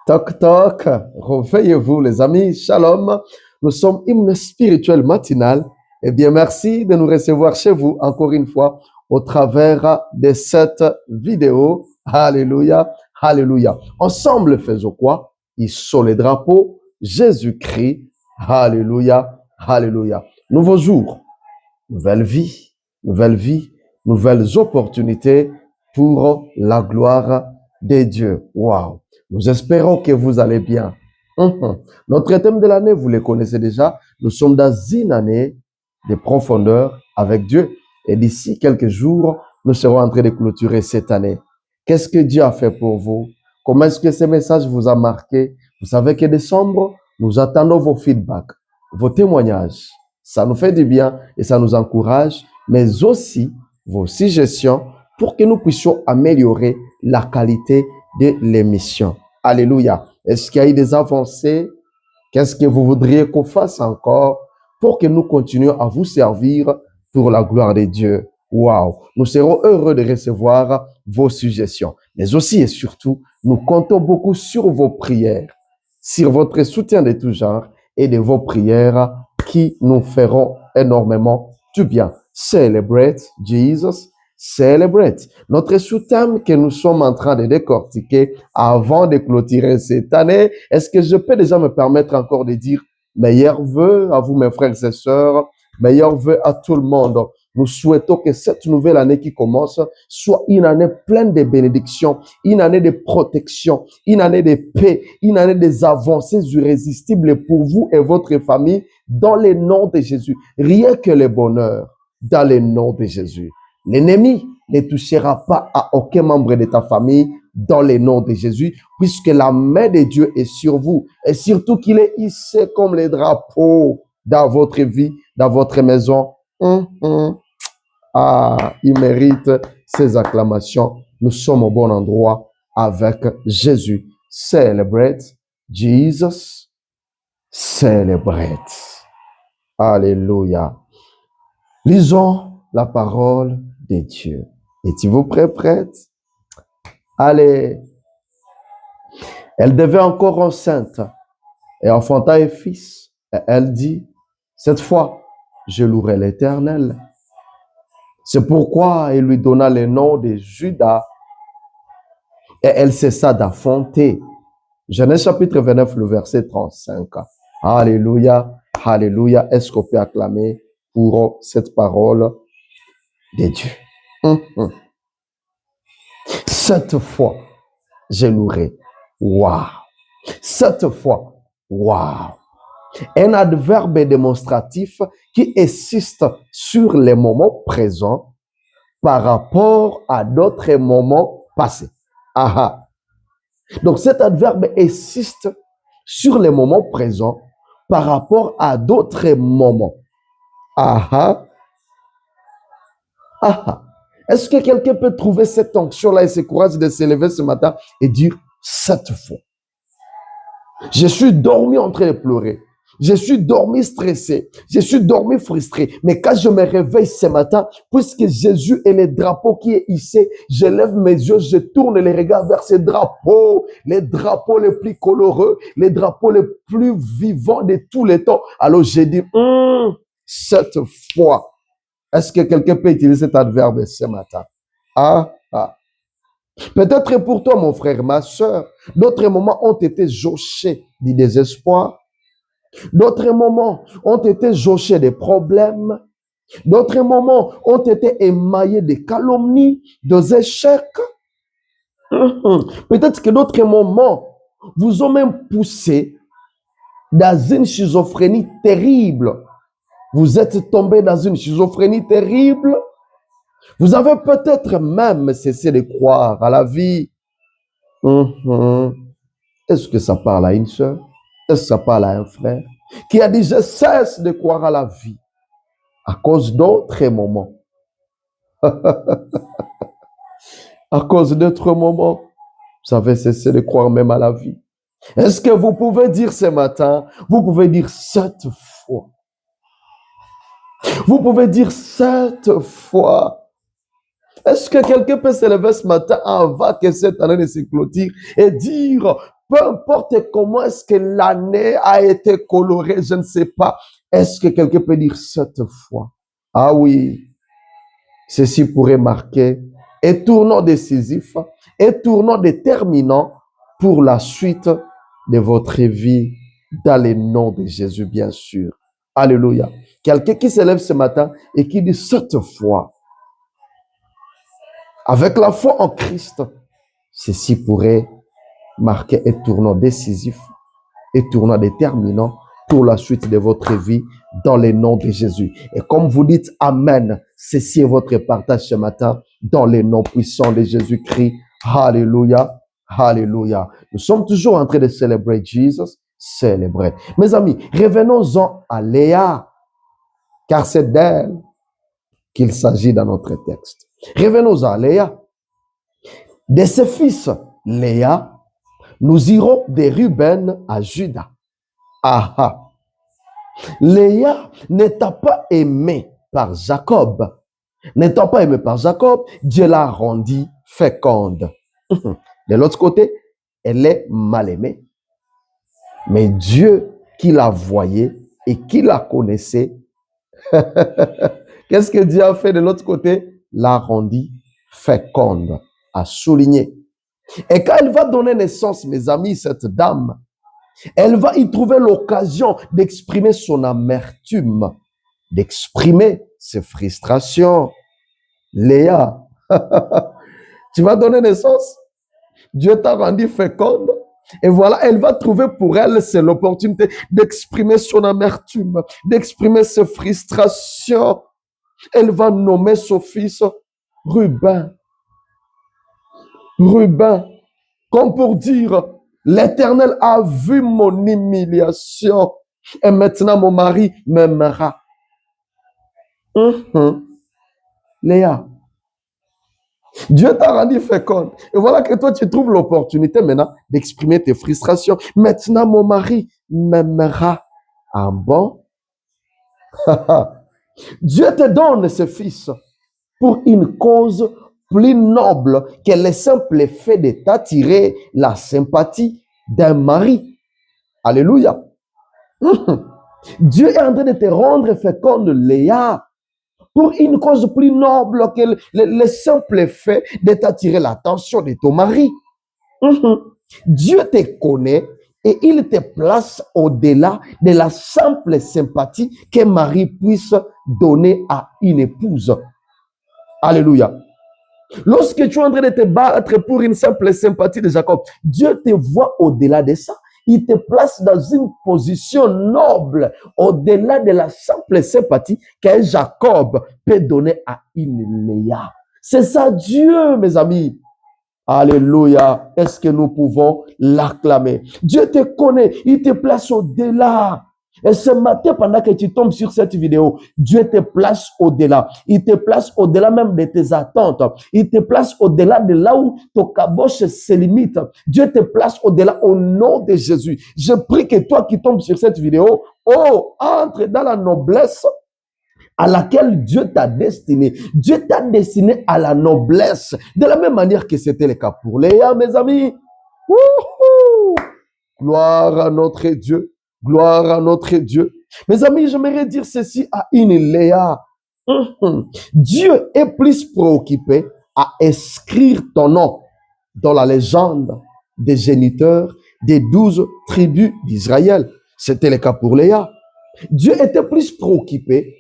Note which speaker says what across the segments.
Speaker 1: Toc toc, réveillez-vous les amis, shalom. Nous sommes hymne spirituel matinal. Eh bien, merci de nous recevoir chez vous encore une fois au travers de cette vidéo. Alléluia, alléluia. Ensemble, faisons quoi? Hissons les drapeaux, Jésus-Christ. Alléluia, alléluia. Nouveau jour, nouvelle vie, nouvelles opportunités pour la gloire de Dieu. Waouh! Nous espérons que vous allez bien. Notre thème de l'année, vous le connaissez déjà. Nous sommes dans une année de profondeur avec Dieu. Et d'ici quelques jours, nous serons en train de clôturer cette année. Qu'est-ce que Dieu a fait pour vous? Comment est-ce que ce message vous a marqué? Vous savez que décembre, nous attendons vos feedbacks, vos témoignages. Ça nous fait du bien et ça nous encourage, mais aussi vos suggestions pour que nous puissions améliorer la qualité de l'émission. Alléluia. Est-ce qu'il y a eu des avancées? Qu'est-ce que vous voudriez qu'on fasse encore pour que nous continuions à vous servir pour la gloire de Dieu? Waouh! Nous serons heureux de recevoir vos suggestions. Mais aussi et surtout, nous comptons beaucoup sur vos prières, sur votre soutien de tout genre et de vos prières qui nous feront énormément du bien. Celebrate Jesus. Celebrate. Notre sous-thème que nous sommes en train de décortiquer avant de clôturer cette année, est-ce que je peux déjà me permettre encore de dire meilleurs vœux à vous, mes frères et sœurs, meilleurs vœux à tout le monde. Nous souhaitons que cette nouvelle année qui commence soit une année pleine de bénédictions, une année de protection, une année de paix, une année des avancées irrésistibles pour vous et votre famille dans le nom de Jésus. Rien que le bonheur dans le nom de Jésus. L'ennemi ne touchera pas à aucun membre de ta famille dans le nom de Jésus, puisque la main de Dieu est sur vous et surtout qu'il est hissé comme les drapeaux dans votre vie, dans votre maison. Ah, il mérite ces acclamations. Nous sommes au bon endroit avec Jésus. Celebrate Jesus. Celebrate. Alléluia. Lisons la parole de Dieu. Êtes-vous prête? Allez. Elle devait encore enceinte et enfanta un fils. Et elle dit, cette fois, je louerai l'Éternel. C'est pourquoi il lui donna le nom de Judas et elle cessa d'enfanter. Genèse chapitre 29, le verset 35. Alléluia, alléluia. Est-ce qu'on peut acclamer pour cette parole de Dieu? Cette fois, je louerai. Waouh! Cette fois, waouh! Un adverbe démonstratif qui insiste sur les moments présents par rapport à d'autres moments passés. Aha. Donc cet adverbe insiste sur les moments présents par rapport à d'autres moments. Aha. Aha. Est-ce que quelqu'un peut trouver cette onction-là et ce courage de se lever ce matin et dire cette fois? Je suis dormi en train de pleurer. Je suis dormi stressé. Je suis dormi frustré. Mais quand je me réveille ce matin, puisque Jésus est le drapeau qui est hissé, je lève mes yeux, je tourne les regards vers ces drapeaux, les drapeaux les plus coloreux, les drapeaux les plus vivants de tous les temps. Alors j'ai dit, cette fois, est-ce que quelqu'un peut utiliser cet adverbe ce matin? Ah. Peut-être pour toi, mon frère, ma soeur, d'autres moments ont été jauchés du désespoir. D'autres moments ont été jauchés des problèmes. D'autres moments ont été émaillés de calomnies, des échecs. Peut-être que d'autres moments vous ont même poussé dans une schizophrénie terrible. Vous êtes tombé dans une schizophrénie terrible. Vous avez peut-être même cessé de croire à la vie. Est-ce que ça parle à une soeur? Est-ce que ça parle à un frère qui a dit, je cesse de croire à la vie à cause d'autres moments? À cause d'autres moments, vous avez cessé de croire même à la vie. Est-ce que vous pouvez dire ce matin, vous pouvez dire cette fois? Vous pouvez dire cette fois. Est-ce que quelqu'un peut se lever ce matin avant que cette année ne se clôture et dire, peu importe comment est-ce que l'année a été colorée, je ne sais pas. Est-ce que quelqu'un peut dire cette fois? Ah oui, ceci pourrait marquer un tournant décisif, un tournant déterminant pour la suite de votre vie dans le nom de Jésus, bien sûr. Alléluia. Quelqu'un qui se lève ce matin et qui dit cette fois, avec la foi en Christ, ceci pourrait marquer un tournant décisif, un tournant déterminant pour la suite de votre vie dans le nom de Jésus. Et comme vous dites Amen, ceci est votre partage ce matin dans le nom puissant de Jésus-Christ. Alléluia, alléluia. Nous sommes toujours en train de célébrer Jesus, célébrer. Mes amis, revenons-en à Léa, car c'est d'elle qu'il s'agit dans notre texte. Revenons à Léa. De ses fils, Léa, nous irons de Ruben à Juda. Ah. Léa n'étant pas aimée par Jacob, Dieu l'a rendue féconde. De l'autre côté, elle est mal aimée. Mais Dieu qui la voyait et qui la connaissait, qu'est-ce que Dieu a fait de l'autre côté? L'a rendue féconde, a souligné. Et quand elle va donner naissance, mes amis, cette dame, elle va y trouver l'occasion d'exprimer son amertume, d'exprimer ses frustrations. Léa, tu vas donner naissance, Dieu t'a rendu féconde, et voilà, elle va trouver pour elle, c'est l'opportunité d'exprimer son amertume, d'exprimer ses frustrations. Elle va nommer son fils Ruben. Ruben, comme pour dire, l'Éternel a vu mon humiliation et maintenant mon mari m'aimera. Léa, Dieu t'a rendu féconde. Et voilà que toi, tu trouves l'opportunité maintenant d'exprimer tes frustrations. Maintenant, mon mari m'aimera. Ah bon? Dieu te donne ce fils pour une cause plus noble que le simple fait de t'attirer la sympathie d'un mari. Alléluia. Dieu est en train de te rendre féconde, Léa, pour une cause plus noble que le simple fait de t'attirer l'attention de ton mari. Dieu te connaît et il te place au-delà de la simple sympathie qu'un mari puisse donner à une épouse. Alléluia. Lorsque tu es en train de te battre pour une simple sympathie de Jacob, Dieu te voit au-delà de ça. Il te place dans une position noble, au-delà de la simple sympathie qu'un Jacob peut donner à une Léa. C'est ça Dieu, mes amis. Alléluia. Est-ce que nous pouvons l'acclamer? Dieu te connaît, il te place au-delà. Et ce matin, pendant que tu tombes sur cette vidéo, Dieu te place au-delà. Il te place au-delà même de tes attentes. Il te place au-delà de là où ton caboche se limite. Dieu te place au-delà au nom de Jésus. Je prie que toi qui tombes sur cette vidéo, entre dans la noblesse à laquelle Dieu t'a destiné. Dieu t'a destiné à la noblesse. De la même manière que c'était le cas pour Léa, mes amis. Wouhou! Gloire à notre Dieu. Gloire à notre Dieu. Mes amis, j'aimerais dire ceci à une Léa. Dieu est plus préoccupé à inscrire ton nom dans la légende des géniteurs des 12 tribus d'Israël. C'était le cas pour Léa. Dieu était plus préoccupé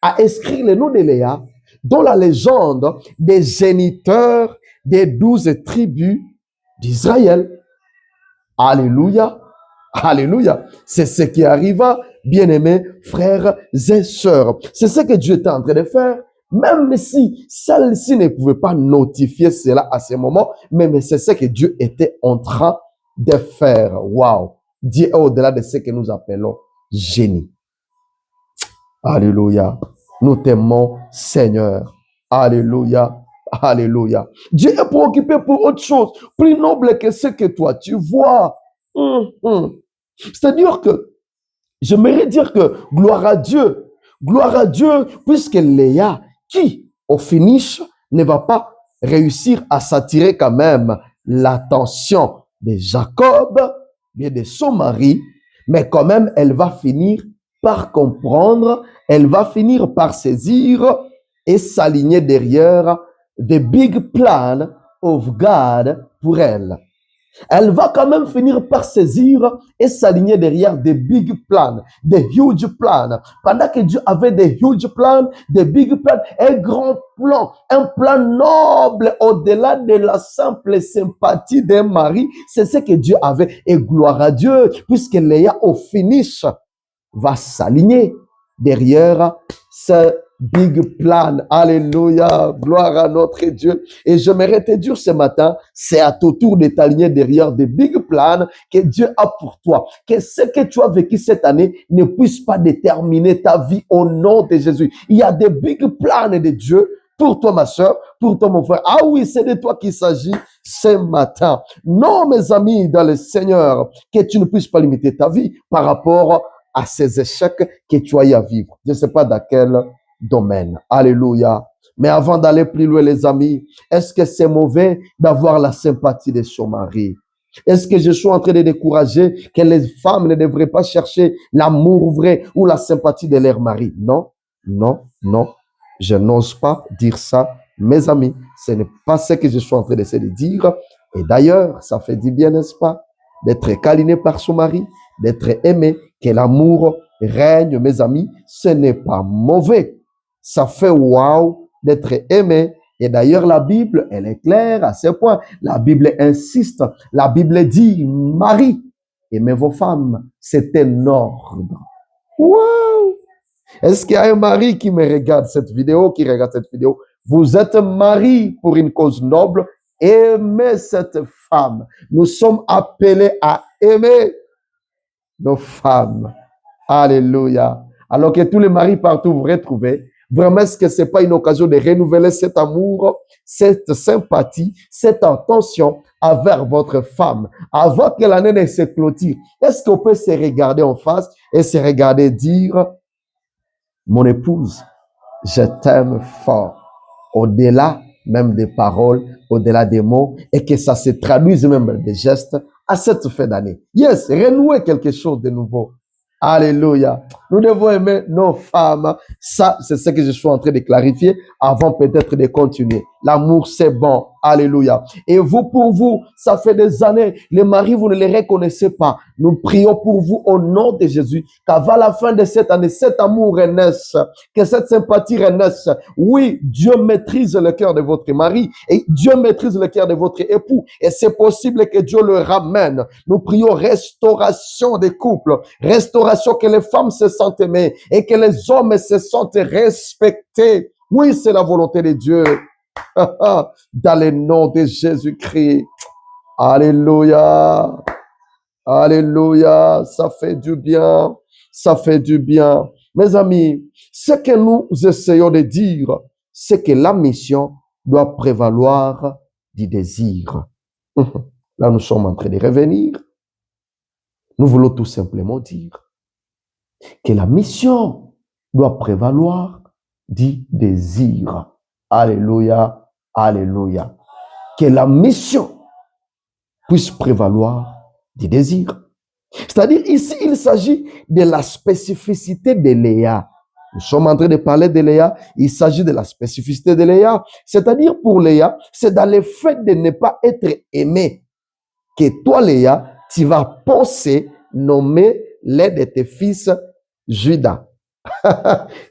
Speaker 1: à inscrire le nom de Léa dans la légende des géniteurs des 12 tribus d'Israël. Alléluia. Alléluia. C'est ce qui arriva, bien-aimés frères et sœurs. C'est ce que Dieu était en train de faire. Même si celle-ci ne pouvait pas notifier cela à ce moment, mais c'est ce que Dieu était en train de faire. Waouh. Dieu est au-delà de ce que nous appelons génie. Alléluia. Nous t'aimons, Seigneur. Alléluia. Alléluia. Dieu est préoccupé pour autre chose, plus noble que ce que toi tu vois. C'est-à-dire que, j'aimerais dire que, gloire à Dieu, puisque Léa, qui, au finish, ne va pas réussir à s'attirer quand même l'attention de Jacob, bien de son mari, mais quand même, elle va finir par comprendre, elle va finir par saisir et s'aligner derrière the big plan of God pour elle. Elle va quand même finir par saisir et s'aligner derrière des big plans, des huge plans. Pendant que Dieu avait des huge plans, des big plans, un grand plan, un plan noble au-delà de la simple sympathie d'un mari, c'est ce que Dieu avait. Et gloire à Dieu, puisque Léa au finish va s'aligner derrière ce big plan. Alléluia. Gloire à notre Dieu. Et j'aimerais te dire ce matin, c'est à ton tour de t'aligner derrière des big plans que Dieu a pour toi. Que ce que tu as vécu cette année ne puisse pas déterminer ta vie au nom de Jésus. Il y a des big plans de Dieu pour toi, ma soeur, pour toi, mon frère. Ah oui, c'est de toi qu'il s'agit ce matin. Non, mes amis, dans le Seigneur, que tu ne puisses pas limiter ta vie par rapport à ces échecs que tu as eu à vivre. Je ne sais pas dans quel domaine. Alléluia. Mais avant d'aller plus loin, les amis, est-ce que c'est mauvais d'avoir la sympathie de son mari? Est-ce que je suis en train de décourager que les femmes ne devraient pas chercher l'amour vrai ou la sympathie de leur mari? Non, non, non. Je n'ose pas dire ça, mes amis. Ce n'est pas ce que je suis en train d'essayer de dire. Et d'ailleurs, ça fait du bien, n'est-ce pas? D'être câliné par son mari, d'être aimé, que l'amour règne, mes amis. Ce n'est pas mauvais. Ça fait waouh d'être aimé. Et d'ailleurs, la Bible, elle est claire à ce point. La Bible insiste. La Bible dit, Marie, aimez vos femmes. C'est un ordre. Waouh! Est-ce qu'il y a un mari qui me regarde cette vidéo, qui regarde cette vidéo? Vous êtes mari pour une cause noble. Aimez cette femme. Nous sommes appelés à aimer nos femmes. Alléluia. Alors que tous les maris partout vous retrouvez, vraiment, est-ce que ce n'est pas une occasion de renouveler cet amour, cette sympathie, cette attention envers votre femme avant que l'année ne se clôture? Est-ce qu'on peut se regarder en face et se regarder dire, mon épouse, je t'aime fort, au-delà même des paroles, au-delà des mots, et que ça se traduise même des gestes à cette fin d'année. Yes, renouer quelque chose de nouveau. Alléluia. Nous devons aimer nos femmes. Ça, c'est ce que je suis en train de clarifier avant peut-être de continuer. L'amour, c'est bon. Alléluia. Et vous, pour vous, ça fait des années, les maris, vous ne les reconnaissez pas. Nous prions pour vous au nom de Jésus, qu'avant la fin de cette année, cet amour renaisse, que cette sympathie renaisse. Oui, Dieu maîtrise le cœur de votre mari et Dieu maîtrise le cœur de votre époux. Et c'est possible que Dieu le ramène. Nous prions restauration des couples, restauration, que les femmes se sentent aimées et que les hommes se sentent respectés. Oui, c'est la volonté de Dieu. Dans le nom de Jésus-Christ. Alléluia. Alléluia. Ça fait du bien. Ça fait du bien. Mes amis, ce que nous essayons de dire, c'est que la mission doit prévaloir du désir. Là, nous sommes en train de revenir. Nous voulons tout simplement dire que la mission doit prévaloir du désir. Alléluia. Alléluia. Que la mission puisse prévaloir du désir. C'est-à-dire, ici, il s'agit de la spécificité de Léa. Nous sommes en train de parler de Léa. Il s'agit de la spécificité de Léa. C'est-à-dire, pour Léa, c'est dans le fait de ne pas être aimé que toi, Léa, tu vas penser nommer l'un de tes fils Judas.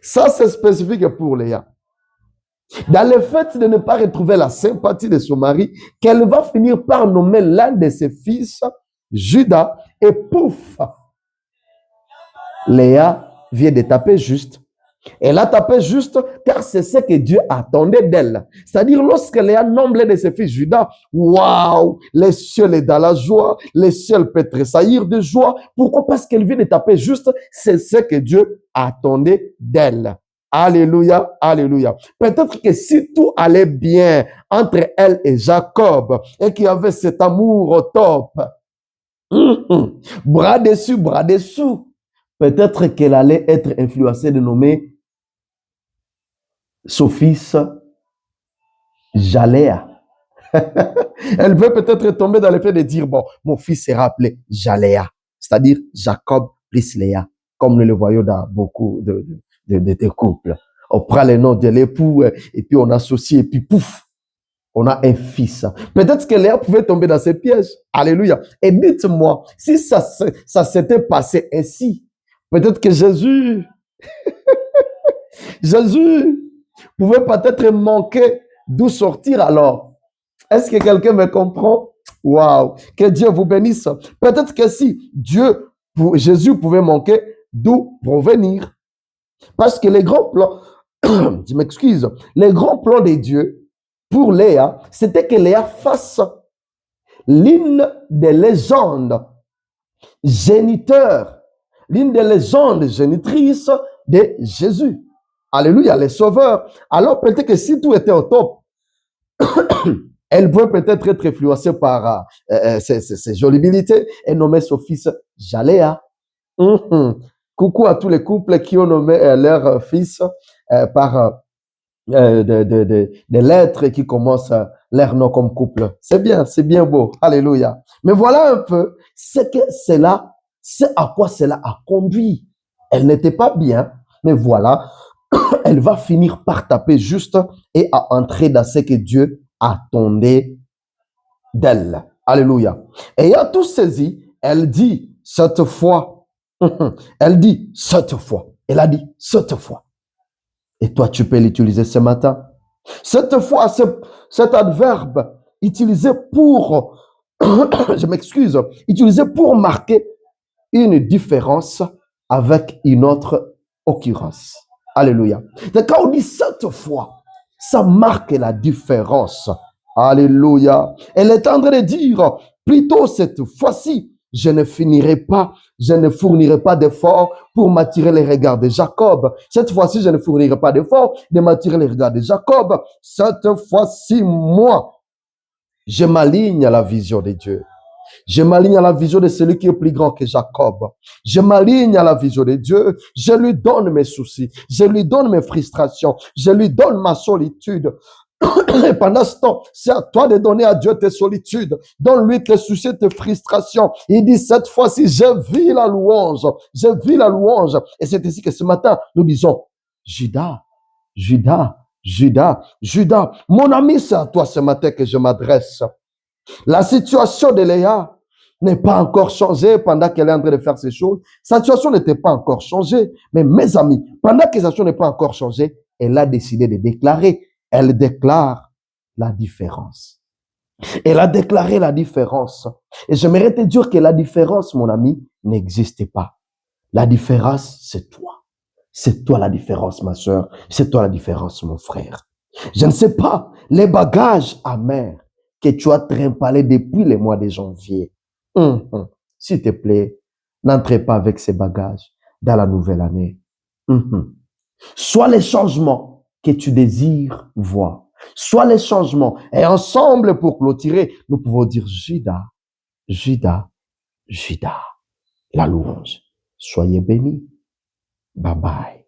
Speaker 1: Ça, c'est spécifique pour Léa. Dans le fait de ne pas retrouver la sympathie de son mari, qu'elle va finir par nommer l'un de ses fils Judas, et pouf, Léa vient de taper juste. Elle a tapé juste car c'est ce que Dieu attendait d'elle. C'est-à-dire, lorsque Léa nomme l'un de ses fils Judas, waouh, les cieux est dans la joie, les cieux peuvent tressaillir de joie. Pourquoi? Parce qu'elle vient de taper juste, c'est ce que Dieu attendait d'elle. Alléluia, alléluia. Peut-être que si tout allait bien entre elle et Jacob, et qu'il y avait cet amour au top, bras dessus, bras dessous, peut-être qu'elle allait être influencée de nommer son fils Jaléa. Elle veut peut-être tomber dans le fait de dire, bon, mon fils sera appelé Jaléa, c'est-à-dire Jacob plus Léa, comme nous le voyons dans beaucoup de couples. On prend le nom de l'époux et puis on associe et puis pouf, on a un fils. Peut-être que Léa pouvait tomber dans ces pièges. Alléluia. Et dites-moi, si ça s'était passé ainsi, peut-être que Jésus pouvait peut-être manquer d'où sortir alors. Est-ce que quelqu'un me comprend? Waouh! Que Dieu vous bénisse. Peut-être que si Jésus pouvait manquer d'où provenir. Parce que les grands plans, je m'excuse, les grands plans de Dieu pour Léa, c'était que Léa fasse l'une des légendes géniteurs, l'une des légendes génitrices de Jésus. Alléluia, les sauveurs. Alors peut-être que si tout était au top, elle pouvait peut-être être influencée par ses jolibilités et nommer son fils Jaléa. Coucou à tous les couples qui ont nommé leur fils par des lettres qui commencent leur nom comme couple. C'est bien beau. Alléluia. Mais voilà un peu ce à quoi cela a conduit. Elle n'était pas bien, mais voilà, elle va finir par taper juste et à entrer dans ce que Dieu attendait d'elle. Alléluia. Ayant tout saisi, elle dit cette fois, elle dit cette fois, elle a dit cette fois. Et toi, tu peux l'utiliser ce matin. Cette fois, cet adverbe utilisé pour, je m'excuse, utilisé pour marquer une différence avec une autre occurrence. Alléluia. Donc, quand on dit cette fois, ça marque la différence. Alléluia. Elle est en train de dire, plutôt cette fois-ci, je ne fournirai pas d'efforts pour m'attirer les regards de Jacob. Cette fois-ci, je ne fournirai pas d'efforts de m'attirer les regards de Jacob. Cette fois-ci, moi, je m'aligne à la vision de Dieu. Je m'aligne à la vision de celui qui est plus grand que Jacob. Je m'aligne à la vision de Dieu. Je lui donne mes soucis. Je lui donne mes frustrations. Je lui donne ma solitude. Et pendant ce temps, c'est à toi de donner à Dieu tes solitudes. Donne-lui tes soucis, tes frustrations. Il dit, cette fois-ci, je vis la louange. Je vis la louange. Et c'est ici que ce matin, nous disons, Judas, Judas, Judas, Judas. Mon ami, c'est à toi ce matin que je m'adresse. La situation de Léa n'est pas encore changée pendant qu'elle est en train de faire ces choses. Sa situation n'était pas encore changée. Mais mes amis, pendant que sa situation n'est pas encore changée, elle a décidé de déclarer. Elle déclare la différence. Elle a déclaré la différence. Et j'aimerais te dire que la différence, mon ami, n'existe pas. La différence, c'est toi. C'est toi la différence, ma soeur. C'est toi la différence, mon frère. Je ne sais pas les bagages amers que tu as trimballés depuis le mois de janvier. S'il te plaît, n'entrez pas avec ces bagages dans la nouvelle année. Soit les changements que tu désires voir, soit les changements. Et ensemble, pour clôturer, nous pouvons dire Judas, Judas, Judas, la louange. Soyez bénis. Bye bye.